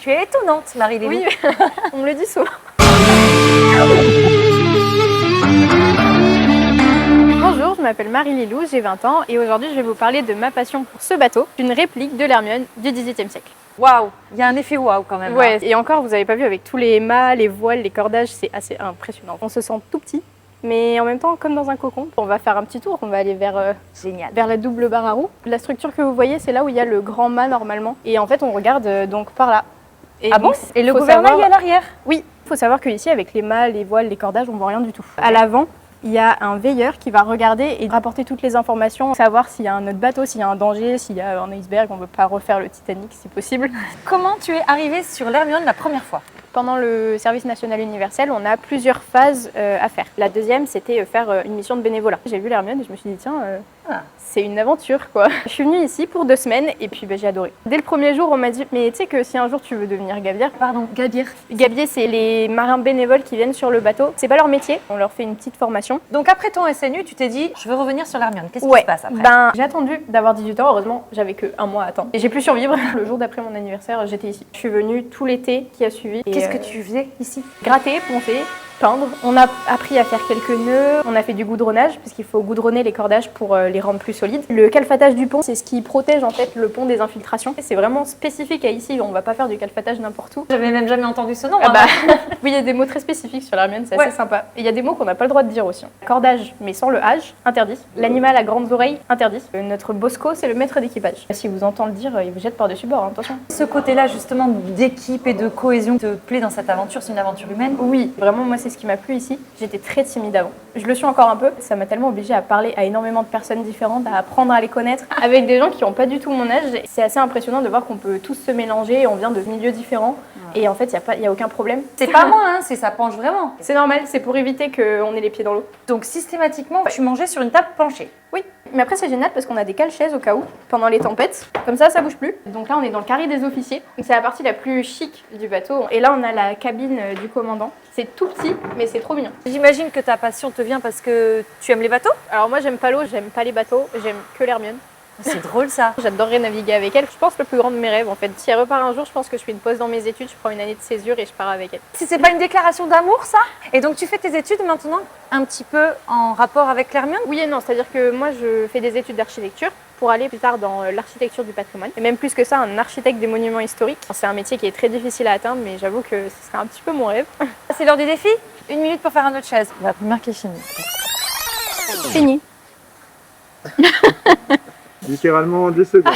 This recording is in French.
Tu es étonnante, Marie-Lilou. Oui, on me le dit souvent. Bonjour, je m'appelle Marie-Lilou, j'ai 20 ans et aujourd'hui je vais vous parler de ma passion pour ce bateau, une réplique de l'Hermione du XVIIIe siècle. Waouh, il y a un effet waouh quand même. Ouais, et encore, vous avez pas vu avec tous les mâts, les voiles, les cordages, c'est assez impressionnant. On se sent tout petit, mais en même temps comme dans un cocon. On va faire un petit tour, on va aller Génial. vers la double barre à roue. La structure que vous voyez, c'est là où il y a le grand mât normalement. Et en fait, on regarde donc par là. Et Ah bon? Et le gouvernail est à l'arrière? Oui, il faut savoir qu'ici, avec les mâts, les voiles, les cordages, on voit rien du tout. À l'avant, il y a un veilleur qui va regarder et rapporter toutes les informations, savoir s'il y a un autre bateau, s'il y a un danger, s'il y a un iceberg, on ne veut pas refaire le Titanic si possible. Comment tu es arrivée sur l'Hermione la première fois? Pendant le service national universel, on a plusieurs phases à faire. La deuxième, c'était faire une mission de bénévolat. J'ai vu l'Hermione et je me suis dit, tiens, c'est une aventure quoi. Je suis venue ici pour 2 semaines et puis j'ai adoré. Dès le premier jour, on m'a dit, mais tu sais que si un jour tu veux devenir gabière. Pardon, gabière. Gabier, c'est les marins bénévoles qui viennent sur le bateau. C'est pas leur métier, on leur fait une petite formation. Donc après ton SNU, tu t'es dit, je veux revenir sur l'Hermione. Qu'est-ce qui se passe après? J'ai attendu d'avoir 18 ans, heureusement, j'avais que 1 mois à attendre. Et j'ai pu survivre. Le jour d'après mon anniversaire, j'étais ici. Je suis venue tout l'été qui a suivi. Qu'est-ce que tu faisais ici? Gratter, poncer, peindre. On a appris à faire quelques nœuds, on a fait du goudronnage, parce qu'il faut goudronner les cordages pour les rendre plus solides. Le calfatage du pont, c'est ce qui protège en fait le pont des infiltrations. C'est vraiment spécifique à ici, on va pas faire du calfatage n'importe où. J'avais même jamais entendu ce nom. Oui, il y a des mots très spécifiques sur l'Hermione, c'est assez sympa. Et il y a des mots qu'on n'a pas le droit de dire aussi. Cordage, mais sans le H, interdit. L'animal à grandes oreilles, interdit. Notre Bosco, c'est le maître d'équipage. Si vous entend le dire, il vous jette par-dessus bord, hein, attention. Ce côté-là justement d'équipe et de cohésion te plaît dans cette aventure, c'est une aventure humaine? Oui, vraiment moi c'est ce qui m'a plu ici. J'étais très timide avant. Je le suis encore un peu. Ça m'a tellement obligée à parler à énormément de personnes différentes, à apprendre à les connaître, avec des gens qui n'ont pas du tout mon âge. C'est assez impressionnant de voir qu'on peut tous se mélanger, on vient de milieux différents et en fait il n'y a aucun problème. C'est pas moi, hein, ça penche vraiment. C'est normal, c'est pour éviter qu'on ait les pieds dans l'eau. Donc systématiquement, tu mangeais sur une table penchée? Oui, mais après c'est génial parce qu'on a des cale-chaises au cas où, pendant les tempêtes. Comme ça bouge plus. Donc là on est dans le carré des officiers. C'est la partie la plus chic du bateau. Et là on a la cabine du commandant. C'est tout petit, mais c'est trop mignon. J'imagine que ta passion te vient parce que tu aimes les bateaux? Alors moi j'aime pas l'eau, j'aime pas les bateaux, j'aime que l'Hermione. C'est drôle ça. J'adorerais naviguer avec elle. Je pense le plus grand de mes rêves en fait. Si elle repart un jour, je pense que je fais une pause dans mes études, je prends une année de césure et je pars avec elle. Si c'est pas une déclaration d'amour ça? Et donc tu fais tes études maintenant un petit peu en rapport avec l'Hermione? Oui et non, c'est-à-dire que moi je fais des études d'architecture pour aller plus tard dans l'architecture du patrimoine. Et même plus que ça, un architecte des monuments historiques. C'est un métier qui est très difficile à atteindre, mais j'avoue que ce serait un petit peu mon rêve. C'est l'heure du défi? 1 minute pour faire un autre chaise. La première qui est finie. Fini. Littéralement 10 secondes.